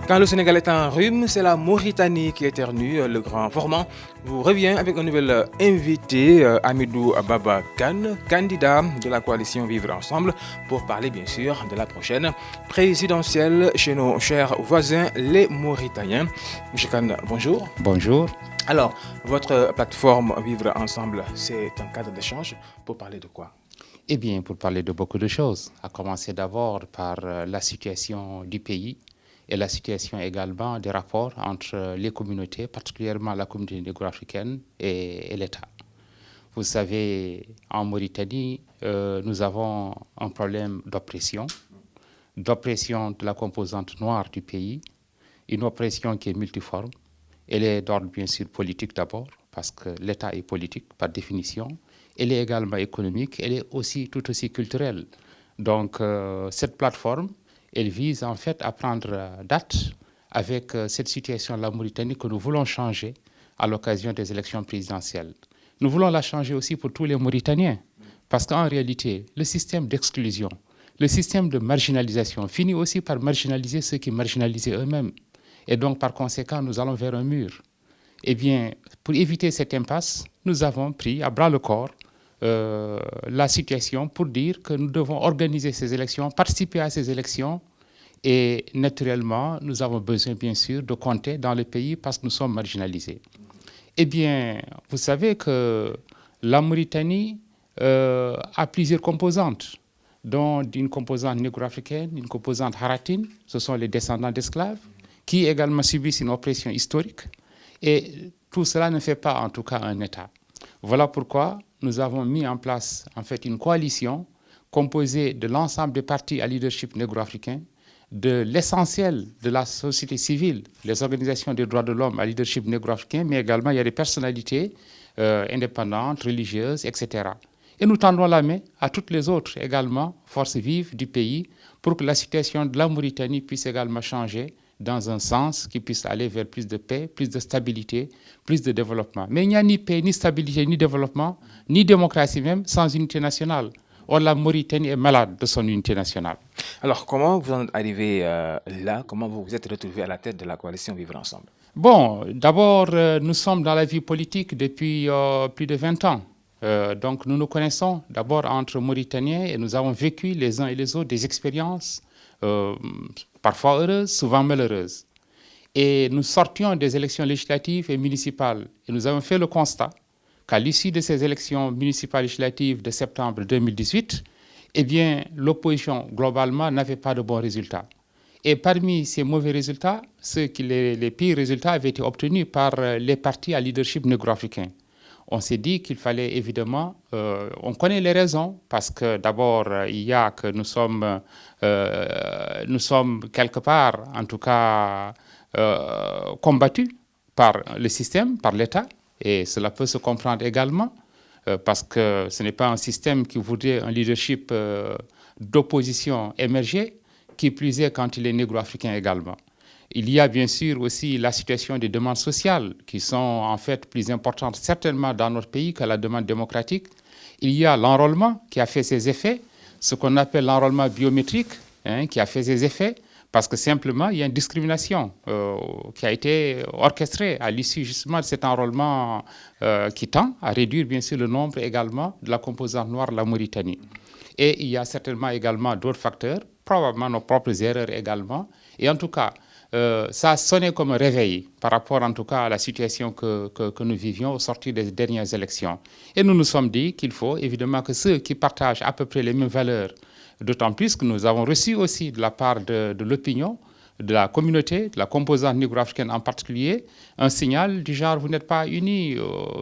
Quand le Sénégal est en rhume, c'est la Mauritanie qui éternue. Le grand formant vous revient avec un nouvel invité, Hamidou Baba Kane, candidat de la coalition Vivre Ensemble, pour parler bien sûr de la prochaine présidentielle chez nos chers voisins, les Mauritaniens. Monsieur Kane, bonjour. Bonjour. Alors, votre plateforme Vivre Ensemble, c'est un cadre d'échange pour parler de quoi? Eh bien, pour parler de beaucoup de choses, à commencer d'abord par la situation du pays et la situation également des rapports entre les communautés, particulièrement la communauté négro-africaine et l'État. Vous savez, en Mauritanie, nous avons un problème d'oppression de la composante noire du pays, une oppression qui est multiforme. Elle est d'ordre bien sûr politique d'abord, parce que l'État est politique par définition. Elle est également économique, elle est aussi tout aussi culturelle. Donc cette plateforme, elle vise en fait à prendre date avec cette situation de la Mauritanie que nous voulons changer à l'occasion des élections présidentielles. Nous voulons la changer aussi pour tous les Mauritaniens, parce qu'en réalité, le système d'exclusion, le système de marginalisation finit aussi par marginaliser ceux qui marginalisaient eux-mêmes. Et donc par conséquent, nous allons vers un mur. Eh bien, pour éviter cette impasse, nous avons pris à bras le corps la situation pour dire que nous devons organiser ces élections, participer à ces élections et naturellement, nous avons besoin bien sûr de compter dans le pays parce que nous sommes marginalisés. Eh bien, vous savez que la Mauritanie a plusieurs composantes, dont une composante négro-africaine, une composante haratine, ce sont les descendants d'esclaves, qui également subissent une oppression historique et tout cela ne fait pas en tout cas un État. Voilà pourquoi nous avons mis en place en fait une coalition composée de l'ensemble des partis à leadership négro-africain, de l'essentiel de la société civile, les organisations des droits de l'homme à leadership négro-africain, mais également il y a des personnalités indépendantes, religieuses, etc. Et nous tendons la main à toutes les autres également, forces vives du pays, pour que la situation de la Mauritanie puisse également changer dans un sens qui puisse aller vers plus de paix, plus de stabilité, plus de développement. Mais il n'y a ni paix, ni stabilité, ni développement, ni démocratie même, sans unité nationale. Or, la Mauritanie est malade de son unité nationale. Alors, comment vous en êtes arrivé là? Comment vous vous êtes retrouvé à la tête de la coalition Vivre Ensemble? Bon, d'abord, nous sommes dans la vie politique depuis plus de 20 ans. Donc, nous nous connaissons d'abord entre Mauritaniens et nous avons vécu les uns et les autres des expériences parfois heureuses, souvent malheureuses. Et nous sortions des élections législatives et municipales. Et nous avons fait le constat qu'à l'issue de ces élections municipales législatives de septembre 2018, eh bien, l'opposition, globalement, n'avait pas de bons résultats. Et parmi ces mauvais résultats, les pires résultats avaient été obtenus par les partis à leadership négro-africain. On s'est dit qu'il fallait évidemment, on connaît les raisons, parce que d'abord, il y a que nous sommes quelque part, en tout cas, combattus par le système, par l'État, et cela peut se comprendre également, parce que ce n'est pas un système qui voudrait un leadership d'opposition émerger, qui plus est quand il est négro-africain également. Il y a bien sûr aussi la situation des demandes sociales qui sont en fait plus importantes certainement dans notre pays que la demande démocratique. Il y a l'enrôlement qui a fait ses effets, ce qu'on appelle l'enrôlement biométrique qui a fait ses effets parce que simplement il y a une discrimination qui a été orchestrée à l'issue justement de cet enrôlement qui tend à réduire bien sûr le nombre également de la composante noire de la Mauritanie. Et il y a certainement également d'autres facteurs, probablement nos propres erreurs également. Et en tout cas, ça a sonné comme un réveil par rapport en tout cas à la situation que nous vivions au sortir des dernières élections. Et nous nous sommes dit qu'il faut évidemment que ceux qui partagent à peu près les mêmes valeurs, d'autant plus que nous avons reçu aussi de la part de l'opinion, de la communauté, de la composante négro-africaine en particulier, un signal du genre vous n'êtes pas unis,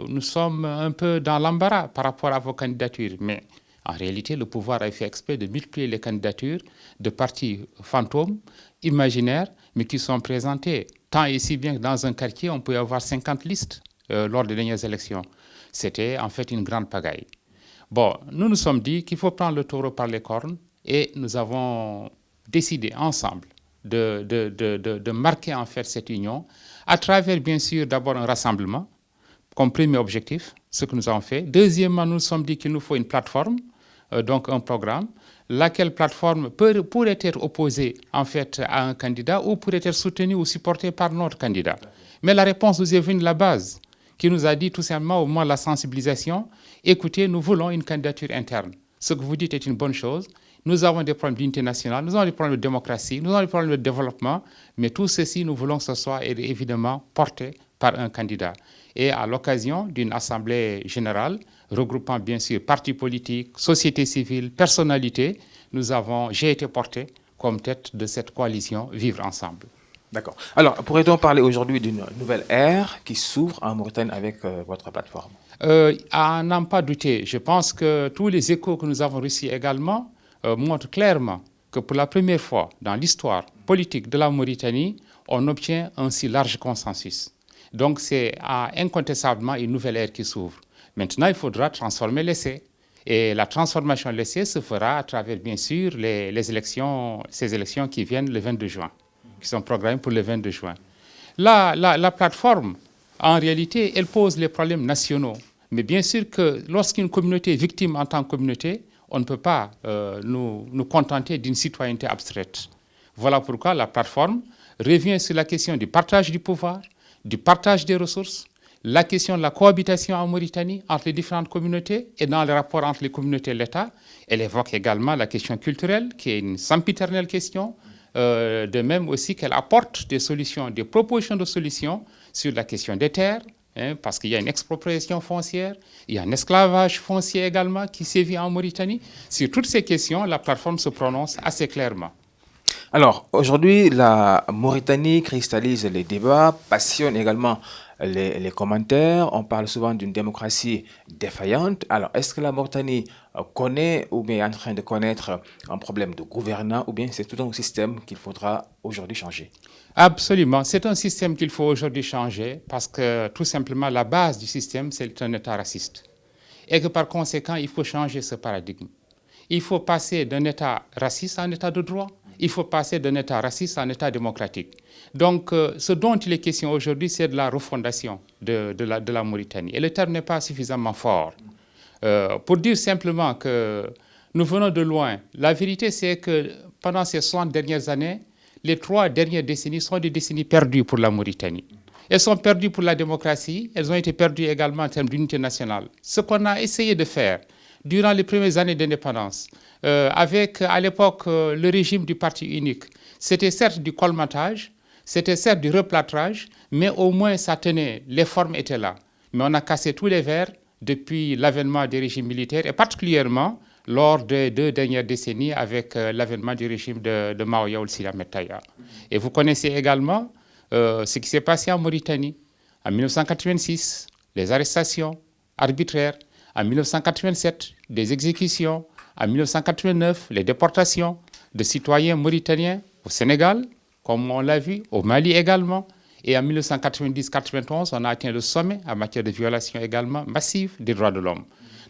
nous sommes un peu dans l'embarras par rapport à vos candidatures. Mais en réalité, le pouvoir a fait exprès de multiplier les candidatures de partis fantômes, imaginaires, mais qui sont présentés tant et si bien que dans un quartier, on peut avoir 50 listes lors des dernières élections. C'était en fait une grande pagaille. Bon, nous nous sommes dit qu'il faut prendre le taureau par les cornes et nous avons décidé ensemble de marquer en fait cette union à travers bien sûr d'abord un rassemblement comme premier objectif, ce que nous avons fait. Deuxièmement, nous nous sommes dit qu'il nous faut une plateforme, donc un programme. laquelle plateforme pourrait être opposée en fait à un candidat ou pourrait être soutenue ou supportée par notre candidat. Mais la réponse nous est venue de la base, qui nous a dit tout simplement au moment de la sensibilisation, écoutez, nous voulons une candidature interne. Ce que vous dites est une bonne chose. Nous avons des problèmes d'unité nationale, nous avons des problèmes de démocratie, nous avons des problèmes de développement, mais tout ceci, nous voulons que ce soit évidemment porté par un candidat. Et à l'occasion d'une assemblée générale, regroupant bien sûr partis politiques, société civile, personnalités, j'ai été porté comme tête de cette coalition Vivre Ensemble. D'accord. Alors, pourrait-on parler aujourd'hui d'une nouvelle ère qui s'ouvre en Mauritanie avec votre plateforme? À n'en pas douter, je pense que tous les échos que nous avons reçus également montrent clairement que pour la première fois dans l'histoire politique de la Mauritanie, on obtient un si large consensus. Donc c'est incontestablement une nouvelle ère qui s'ouvre. Maintenant, il faudra transformer l'essai. Et la transformation de l'essai se fera à travers, bien sûr, ces élections qui viennent le 22 juin, qui sont programmées pour le 22 juin. La plateforme, en réalité, elle pose les problèmes nationaux. Mais bien sûr que lorsqu'une communauté est victime en tant que communauté, on ne peut pas nous contenter d'une citoyenneté abstraite. Voilà pourquoi la plateforme revient sur la question du partage du pouvoir, du partage des ressources, la question de la cohabitation en Mauritanie entre les différentes communautés et dans les rapports entre les communautés et l'État. Elle évoque également la question culturelle, qui est une sempiternelle question, de même aussi qu'elle apporte des solutions, des propositions de solutions sur la question des terres, parce qu'il y a une expropriation foncière, il y a un esclavage foncier également qui sévit en Mauritanie. Sur toutes ces questions, la plateforme se prononce assez clairement. Alors, aujourd'hui, la Mauritanie cristallise les débats, passionne également les commentaires. On parle souvent d'une démocratie défaillante. Alors, est-ce que la Mauritanie connaît ou bien est en train de connaître un problème de gouvernance ou bien c'est tout un système qu'il faudra aujourd'hui changer? Absolument. C'est un système qu'il faut aujourd'hui changer parce que tout simplement la base du système, c'est un État raciste. Et que par conséquent, il faut changer ce paradigme. Il faut passer d'un État raciste à un État de droit. Il faut passer d'un État raciste à un État démocratique. Donc, ce dont il est question aujourd'hui, c'est de la refondation de la Mauritanie. Et le terme n'est pas suffisamment fort. Pour dire simplement que nous venons de loin, la vérité, c'est que pendant ces 60 dernières années, les 3 dernières décennies sont des décennies perdues pour la Mauritanie. Elles sont perdues pour la démocratie, elles ont été perdues également en termes d'unité nationale. Ce qu'on a essayé de faire durant les premières années d'indépendance, avec à l'époque le régime du parti unique, c'était certes du colmatage, c'était certes du replâtrage, mais au moins ça tenait, les formes étaient là. Mais on a cassé tous les verres depuis l'avènement des régimes militaires et particulièrement lors des 2 dernières décennies avec l'avènement du régime de Mao Yaoul Sila Metaya. Et vous connaissez également ce qui s'est passé en Mauritanie. En 1986, les arrestations arbitraires. En 1987, des exécutions. En 1989, les déportations de citoyens mauritaniens au Sénégal, comme on l'a vu, au Mali également. Et en 1990-91, on a atteint le sommet en matière de violation également massive des droits de l'homme.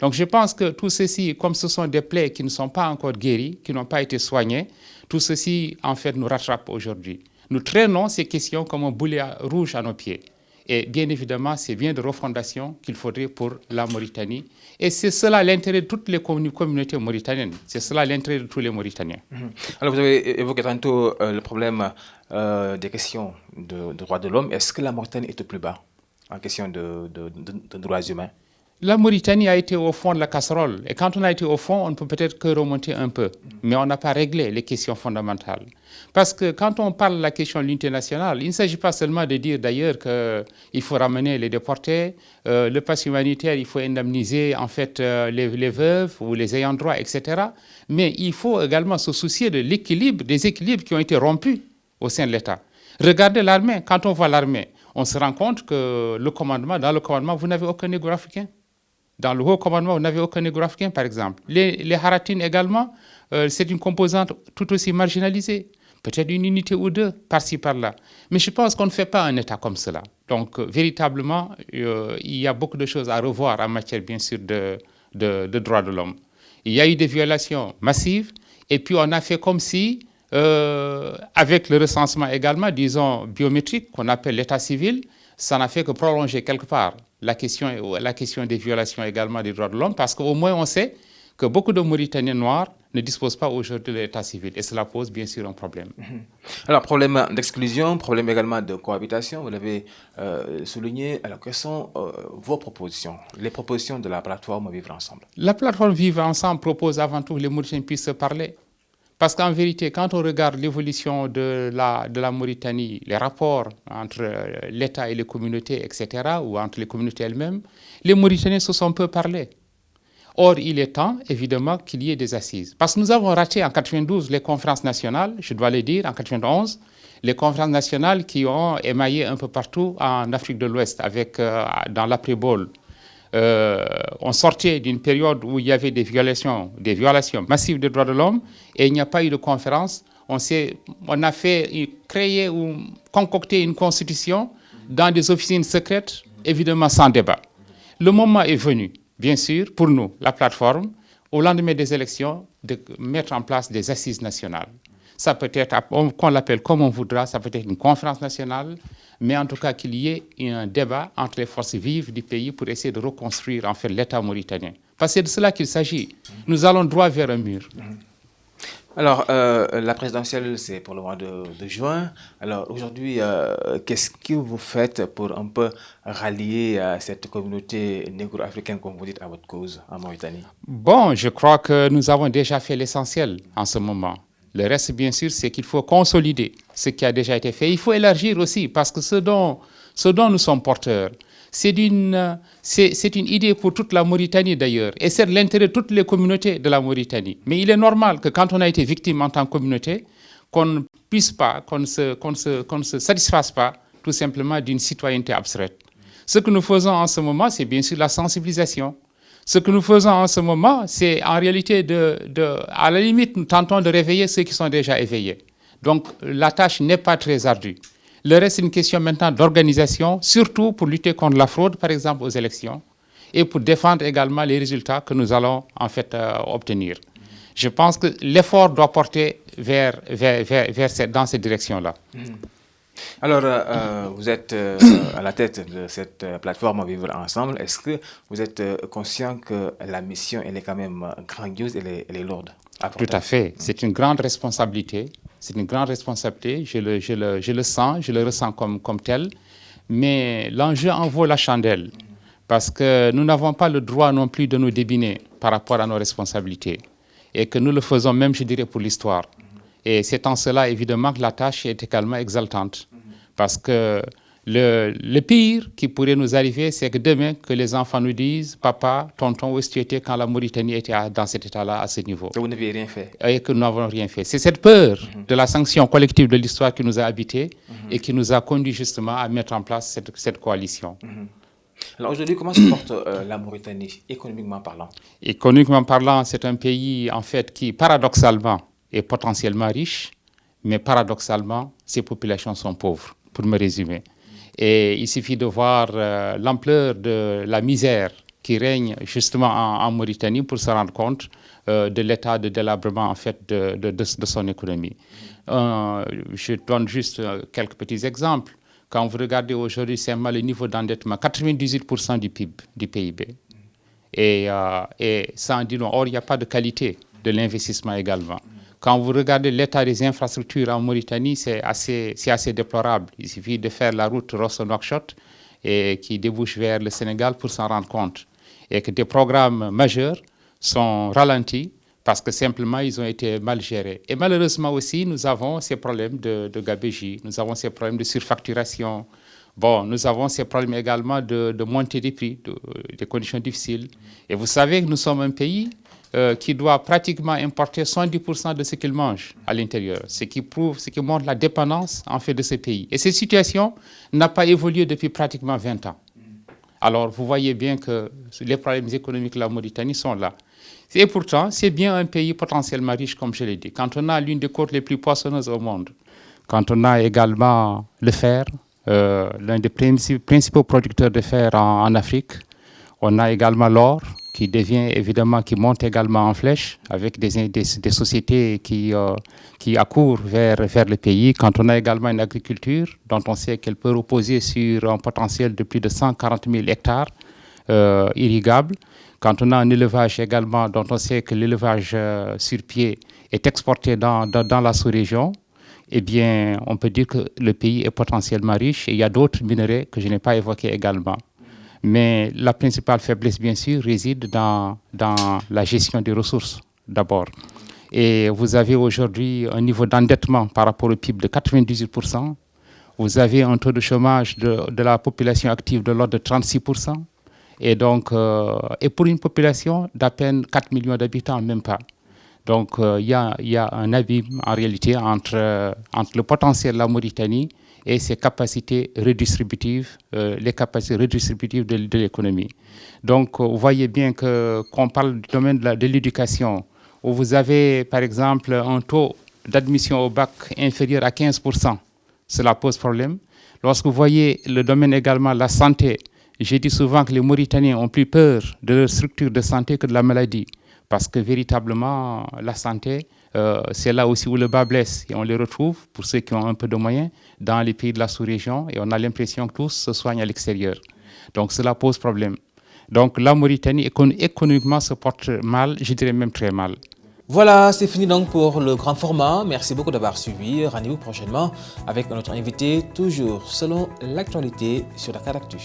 Donc je pense que tout ceci, comme ce sont des plaies qui ne sont pas encore guéries, qui n'ont pas été soignées, tout ceci en fait nous rattrape aujourd'hui. Nous traînons ces questions comme un boulet rouge à nos pieds. Et bien évidemment, c'est bien de refondation qu'il faudrait pour la Mauritanie. Et c'est cela l'intérêt de toutes les communautés mauritaniennes. C'est cela l'intérêt de tous les Mauritaniens. Alors, vous avez évoqué tantôt le problème des questions de droits de l'homme. Est-ce que la Mauritanie est au plus bas en question de droits humains? La Mauritanie a été au fond de la casserole. Et quand on a été au fond, on ne peut peut-être que remonter un peu. Mais on n'a pas réglé les questions fondamentales. Parce que quand on parle de la question de l'unité nationale, il ne s'agit pas seulement de dire d'ailleurs qu'il faut ramener les déportés, le pass humanitaire, il faut indemniser en fait les veuves ou les ayants droit, etc. Mais il faut également se soucier de l'équilibre, des équilibres qui ont été rompus au sein de l'État. Regardez l'armée. Quand on voit l'armée, on se rend compte que dans le commandement, vous n'avez aucun négro africain. Dans le haut commandement, vous n'avez aucun négro africain, par exemple. Les haratines également, c'est une composante tout aussi marginalisée. Peut-être une unité ou deux, par-ci, par-là. Mais je pense qu'on ne fait pas un État comme cela. Donc, véritablement, il y a beaucoup de choses à revoir en matière, bien sûr, de droits de l'homme. Il y a eu des violations massives, et puis on a fait comme si, avec le recensement également, disons, biométrique, qu'on appelle l'état civil, ça n'a fait que prolonger quelque part la question des violations également des droits de l'homme, parce qu'au moins on sait que beaucoup de Mauritaniens noirs ne disposent pas aujourd'hui de l'état civil. Et cela pose bien sûr un problème. Alors, problème d'exclusion, problème également de cohabitation, vous l'avez souligné. Alors, quelles sont vos propositions, les propositions de la plateforme Vivre Ensemble? La plateforme Vivre Ensemble propose avant tout que les Mauritaniens puissent se parler. Parce qu'en vérité, quand on regarde l'évolution de la Mauritanie, les rapports entre l'État et les communautés, etc., ou entre les communautés elles-mêmes, les Mauritaniens se sont peu parlé. Or, il est temps, évidemment, qu'il y ait des assises. Parce que nous avons raté en 92 les conférences nationales, je dois le dire, en 91, les conférences nationales qui ont émaillé un peu partout en Afrique de l'Ouest, avec dans l'après-Bol. On sortait d'une période où il y avait des violations massives des droits de l'homme et il n'y a pas eu de conférence. On a créé ou concocté une constitution dans des officines secrètes, évidemment sans débat. Le moment est venu, bien sûr, pour nous, la plateforme, au lendemain des élections, de mettre en place des assises nationales. Ça peut être, qu'on l'appelle comme on voudra, ça peut être une conférence nationale, mais en tout cas qu'il y ait un débat entre les forces vives du pays pour essayer de reconstruire en fait l'État mauritanien. Parce que c'est de cela qu'il s'agit. Nous allons droit vers un mur. Alors, la présidentielle, c'est pour le mois de juin. Alors, aujourd'hui, qu'est-ce que vous faites pour un peu rallier cette communauté négro-africaine, comme vous dites, à votre cause en Mauritanie? Bon, je crois que nous avons déjà fait l'essentiel en ce moment. Le reste, bien sûr, c'est qu'il faut consolider ce qui a déjà été fait. Il faut élargir aussi, parce que ce dont nous sommes porteurs, c'est une idée pour toute la Mauritanie d'ailleurs, et c'est l'intérêt de toutes les communautés de la Mauritanie. Mais il est normal que quand on a été victime en tant que communauté, qu'on ne puisse pas, qu'on ne se satisfasse pas tout simplement d'une citoyenneté abstraite. Ce que nous faisons en ce moment, c'est bien sûr la sensibilisation. Ce que nous faisons en ce moment, c'est en réalité à la limite, nous tentons de réveiller ceux qui sont déjà éveillés. Donc, la tâche n'est pas très ardue. Le reste, c'est une question maintenant d'organisation, surtout pour lutter contre la fraude, par exemple, aux élections, et pour défendre également les résultats que nous allons en fait obtenir. Je pense que l'effort doit porter dans cette direction-là. Alors, vous êtes à la tête de cette plateforme Vivre Ensemble. Est-ce que vous êtes conscient que la mission, elle est quand même grandiose, elle est lourde? Tout à fait. C'est une grande responsabilité. C'est une grande responsabilité. Je le sens, je le ressens comme tel. Mais l'enjeu en vaut la chandelle. Parce que nous n'avons pas le droit non plus de nous débiner par rapport à nos responsabilités. Et que nous le faisons même, je dirais, pour l'histoire. Et c'est en cela, évidemment, que la tâche est également exaltante. Parce que le pire qui pourrait nous arriver, c'est que demain, que les enfants nous disent « Papa, tonton, où est-ce que tu étais quand la Mauritanie était dans cet état-là, à ce niveau ?» Que vous n'aviez rien fait. Et que nous n'avons rien fait. C'est cette peur de la sanction collective de l'histoire qui nous a habités et qui nous a conduit justement à mettre en place cette coalition. Alors aujourd'hui, comment se porte la Mauritanie, économiquement parlant? Économiquement parlant, c'est un pays, en fait, qui, paradoxalement, est potentiellement riche, mais paradoxalement, ses populations sont pauvres, pour me résumer. Et il suffit de voir l'ampleur de la misère qui règne justement en Mauritanie pour se rendre compte de l'état de délabrement en fait de son économie. Je donne juste quelques petits exemples. Quand vous regardez aujourd'hui simplement le niveau d'endettement, 98% du PIB. Et sans dire non, or il n'y a pas de qualité de l'investissement également. Quand vous regardez l'état des infrastructures en Mauritanie, c'est assez déplorable. Il suffit de faire la route Rosso-Nouakchott qui débouche vers le Sénégal pour s'en rendre compte. Et que des programmes majeurs sont ralentis parce que simplement ils ont été mal gérés. Et malheureusement aussi, nous avons ces problèmes de gabegie, nous avons ces problèmes de surfacturation. Bon, nous avons ces problèmes également de montée des prix, des conditions difficiles. Et vous savez que nous sommes un pays qui doit pratiquement importer 70% de ce qu'il mange à l'intérieur, ce qui montre la dépendance en fait de ce pays. Et cette situation n'a pas évolué depuis pratiquement 20 ans. Alors vous voyez bien que les problèmes économiques de la Mauritanie sont là. Et pourtant, c'est bien un pays potentiellement riche, comme je l'ai dit. Quand on a l'une des côtes les plus poissonneuses au monde, quand on a également le fer, l'un des principaux producteurs de fer en Afrique, on a également l'or, qui monte également en flèche avec des sociétés qui accourent vers le pays. Quand on a également une agriculture dont on sait qu'elle peut reposer sur un potentiel de plus de 140 000 hectares irrigable. Quand on a un élevage également, dont on sait que l'élevage sur pied est exporté dans la sous-région, eh bien, on peut dire que le pays est potentiellement riche et il y a d'autres minerais que je n'ai pas évoqués également. Mais la principale faiblesse, bien sûr, réside dans la gestion des ressources, d'abord. Et vous avez aujourd'hui un niveau d'endettement par rapport au PIB de 98%. Vous avez un taux de chômage de la population active de l'ordre de 36%. Et donc, et pour une population d'à peine 4 millions d'habitants, même pas. Donc, il y a un abîme, en réalité, entre le potentiel de la Mauritanie et ses capacités redistributives, les capacités redistributives de l'économie. Donc, vous voyez bien qu'on parle du domaine de l'éducation, où vous avez, par exemple, un taux d'admission au bac inférieur à 15%. Cela pose problème. Lorsque vous voyez le domaine également de la santé, j'ai dit souvent que les Mauritaniens ont plus peur de leur structure de santé que de la maladie. Parce que véritablement, la santé, c'est là aussi où le bas blesse. Et on les retrouve, pour ceux qui ont un peu de moyens, dans les pays de la sous-région. Et on a l'impression que tous se soignent à l'extérieur. Donc cela pose problème. Donc la Mauritanie, économiquement, se porte mal, je dirais même très mal. Voilà, c'est fini donc pour le grand format. Merci beaucoup d'avoir suivi. Rendez-vous prochainement avec notre invité, toujours selon l'actualité sur Dakaractu.